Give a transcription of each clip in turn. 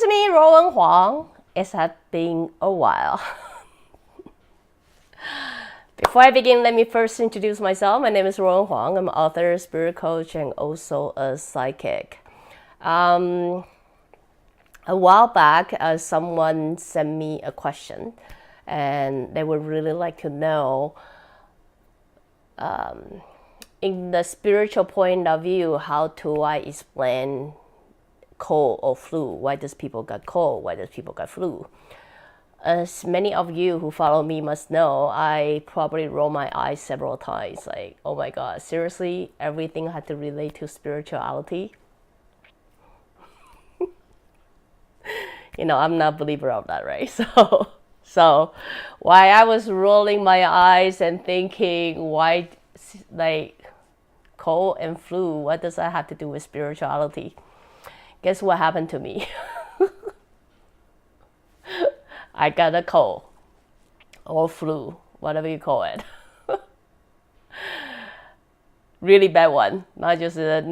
It's me, Ruowen Huang. It has been a while. Before I begin, let me first introduce myself. My name is Ruowen Huang. I'm an author, spirit coach, and also a psychic. A while back, someone sent me a question, and they would really like to know, in the spiritual point of view, how do I explain cold or flu? Why does people get cold? Why does people get flu? As many of you who follow me must know, I probably roll my eyes several times. Like, oh my God, seriously? Everything had to relate to spirituality? I'm not a believer of that, right? So while I was rolling my eyes and thinking, why, like, cold and flu, what does that have to do with spirituality? Guess what happened to me? I got a cold or flu, whatever you call it. Really bad one, not just a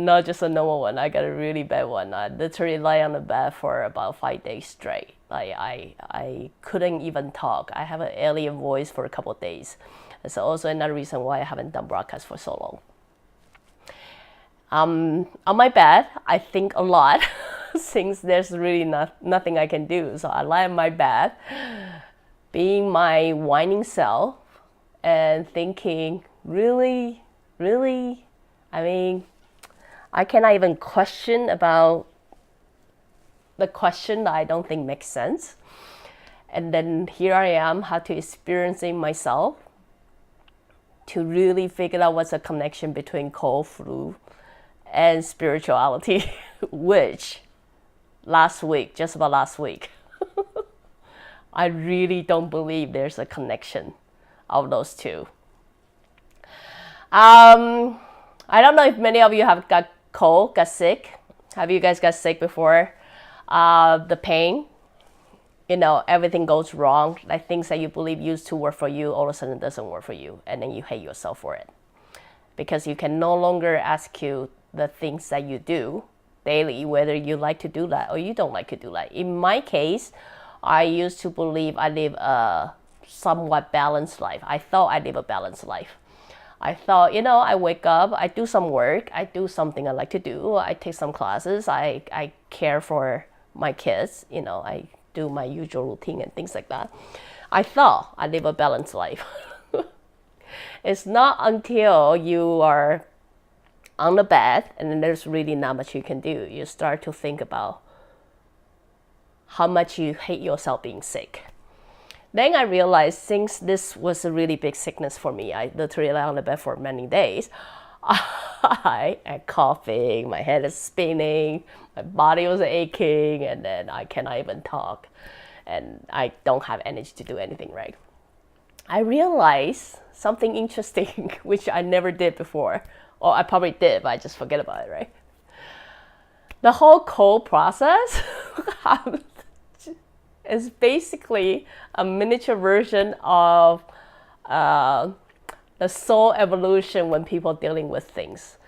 normal one. I got a really bad one. I literally lay on the bed for about 5 days straight. Like I couldn't even talk. I have an alien voice for a couple of days. That's also another reason why I haven't done broadcast for so long. On my bed, I think a lot since there's really nothing I can do. So I lie on my bed, being my whining self and thinking, really? I mean, I cannot even question about the question that I don't think makes sense. And then here I am, how to experiencing myself to really figure out what's the connection between cold, flu, and spirituality, which just about last week, I really don't believe there's a connection of those two. I don't know if many of you have got sick. Have you guys got sick before? The pain, everything goes wrong. Like things that you believe used to work for you, all of a sudden doesn't work for you. And then you hate yourself for it. Because you can no longer execute the things that you do daily, whether you like to do that or you don't like to do that. In my case, I used to believe I live a somewhat balanced life. I thought I live a balanced life. I thought, I wake up, I do some work, I do something I like to do, I take some classes, I care for my kids, I do my usual routine and things like that. I thought I live a balanced life. It's not until you are on the bed and then there's really not much you can do. You start to think about how much you hate yourself being sick. Then I realized since this was a really big sickness for me, I literally lay on the bed for many days. I had coughing, my head is spinning, my body was aching, and then I cannot even talk. And I don't have energy to do anything, right? I realized something interesting, which I never did before. Or I probably did, but I just forget about it, right? The whole cold process is basically a miniature version of the soul evolution when people are dealing with things.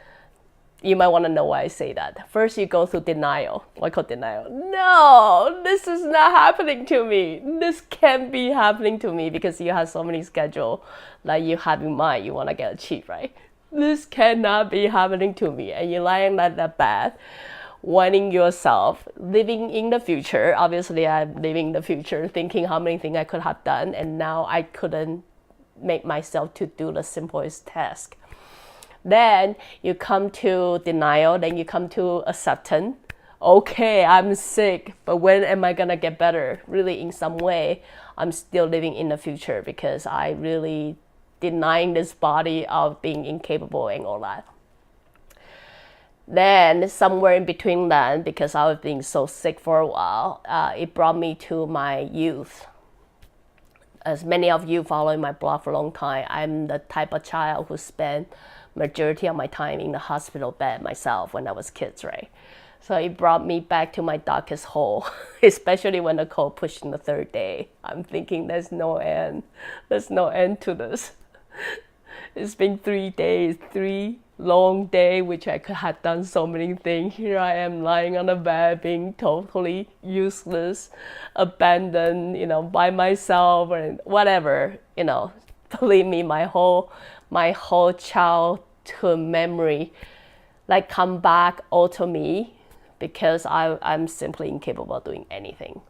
You might want to know why I say that. First, you go through denial. What I call denial? No, this is not happening to me. This can't be happening to me because you have so many schedules that you have in mind you want to get achieved, right? This cannot be happening to me. And you're lying on that bed, whining yourself, living in the future. Obviously, I'm living in the future, thinking how many things I could have done, and now I couldn't make myself to do the simplest task. Then you come to denial, then you come to acceptance. Okay, I'm sick, but when am I gonna get better? Really, in some way, I'm still living in the future because I really denying this body of being incapable and all that. Then somewhere in between that, because I was being so sick for a while, it brought me to my youth. As many of you following my blog for a long time, I'm the type of child who spent majority of my time in the hospital bed myself when I was kids, right? So it brought me back to my darkest hole, especially when the cold pushed in the third day. I'm thinking there's no end. There's no end to this. It's been 3 days, 3 long days, which I could have done so many things. Here I am lying on the bed, being totally useless, abandoned, by myself and whatever, Believe me, my whole childhood memory, like come back all to me because I'm simply incapable of doing anything.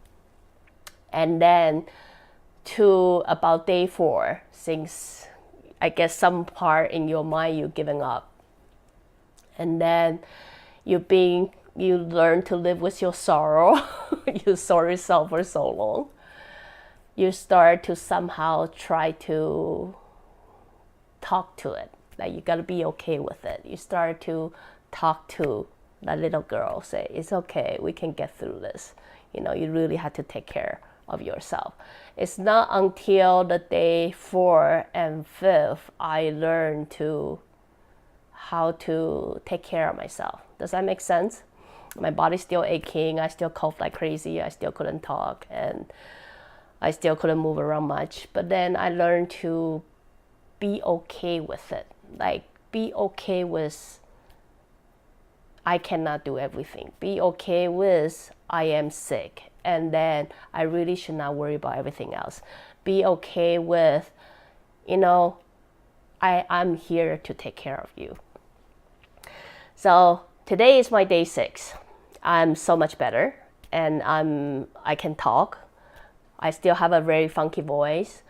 And then to about day 4, since I guess some part in your mind you're giving up. And then you learn to live with your sorrow. You saw yourself for so long. You start to somehow try to talk to it. Like you gotta be okay with it. You start to talk to that little girl, say, it's okay, we can get through this. You really have to take care of yourself. It's not until the day 4 and 5th I learned how to take care of myself. Does that make sense? My body's still aching. I still cough like crazy. I still couldn't talk, and I still couldn't move around much. But then I learned to be okay with it. Like, be okay with I cannot do everything. Be okay with I am sick. And then I really should not worry about everything else. Be okay with, I'm here to take care of you. So today is my day 6. I'm so much better, and I can talk. I still have a very funky voice.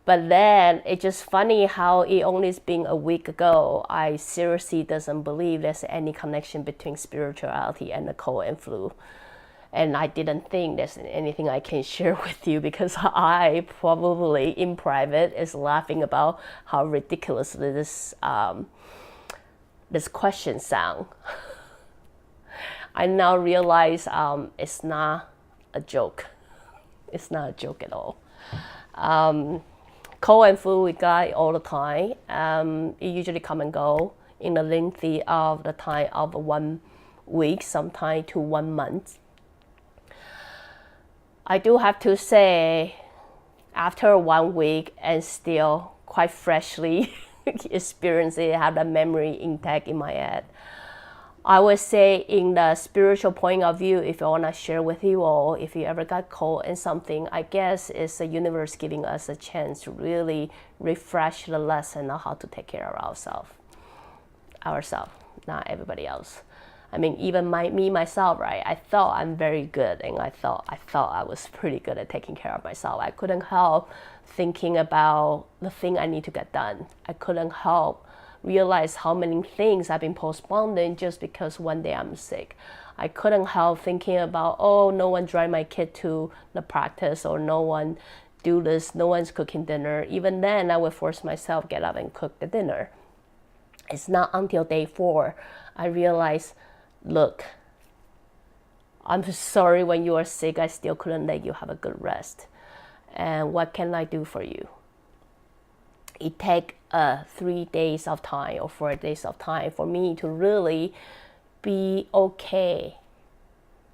But then it's just funny how it only has been a week ago. I seriously doesn't believe there's any connection between spirituality and the cold and flu. And I didn't think there's anything I can share with you, because I probably in private is laughing about how ridiculous this question sound. I now realize it's not a joke. It's not a joke at all. Cold and flu we got all the time. It usually come and go in the length of the time of 1 week, sometimes to 1 month. I do have to say, after 1 week and still quite freshly experiencing it, have the memory intact in my head, I would say in the spiritual point of view, if I want to share with you all, if you ever got cold and something, I guess it's the universe giving us a chance to really refresh the lesson on how to take care of ourselves, not everybody else. I mean, even myself, right? I thought I'm very good, and I thought I was pretty good at taking care of myself. I couldn't help thinking about the thing I need to get done. I couldn't help realize how many things I've been postponing just because one day I'm sick. I couldn't help thinking about, oh, no one drive my kid to the practice, or no one do this, no one's cooking dinner. Even then, I would force myself get up and cook the dinner. It's not until day 4 I realized, look, I'm sorry when you are sick, I still couldn't let you have a good rest. And what can I do for you? It takes 3 days of time or 4 days of time for me to really be okay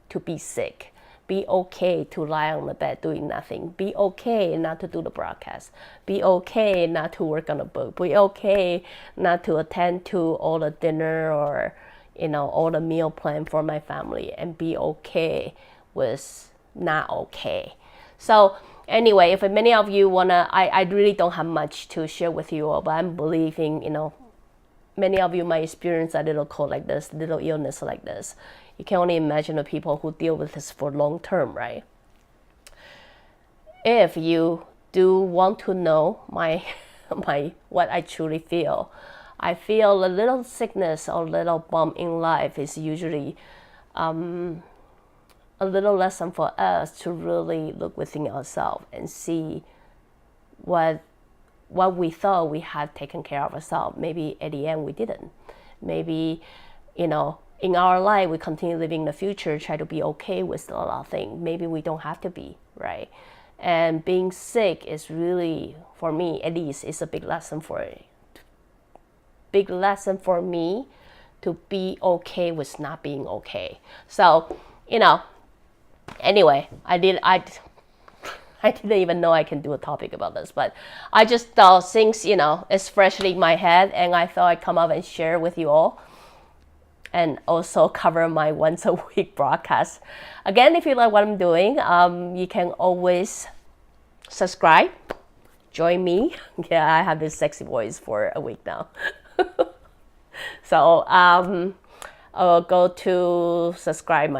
to be sick. Be okay to lie on the bed doing nothing. Be okay not to do the broadcast. Be okay not to work on a book. Be okay not to attend to all the dinner or all the meal plan for my family, and be okay with not okay. So anyway, if many of you wanna, I really don't have much to share with you all, but I'm believing, many of you might experience a little cold like this, little illness like this. You can only imagine the people who deal with this for long term, right? If you do want to know my what I truly feel, I feel a little sickness or a little bump in life is usually a little lesson for us to really look within ourselves and see what we thought we had taken care of ourselves. Maybe at the end we didn't. Maybe, in our life we continue living in the future, try to be okay with a lot of things. Maybe we don't have to be, right? And being sick is really, for me at least, it's a big lesson for me to be okay with not being okay. So, anyway, I I didn't even know I can do a topic about this, but I just thought things, it's freshly in my head, and I thought I'd come up and share with you all, and also cover my once a week broadcast. Again, if you like what I'm doing, you can always subscribe, join me. Yeah, I have this sexy voice for a week now. So I'll go to subscribe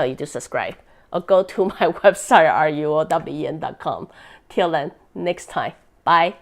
you do subscribe. Or go to my website, ruowen.com. Till then, next time. Bye.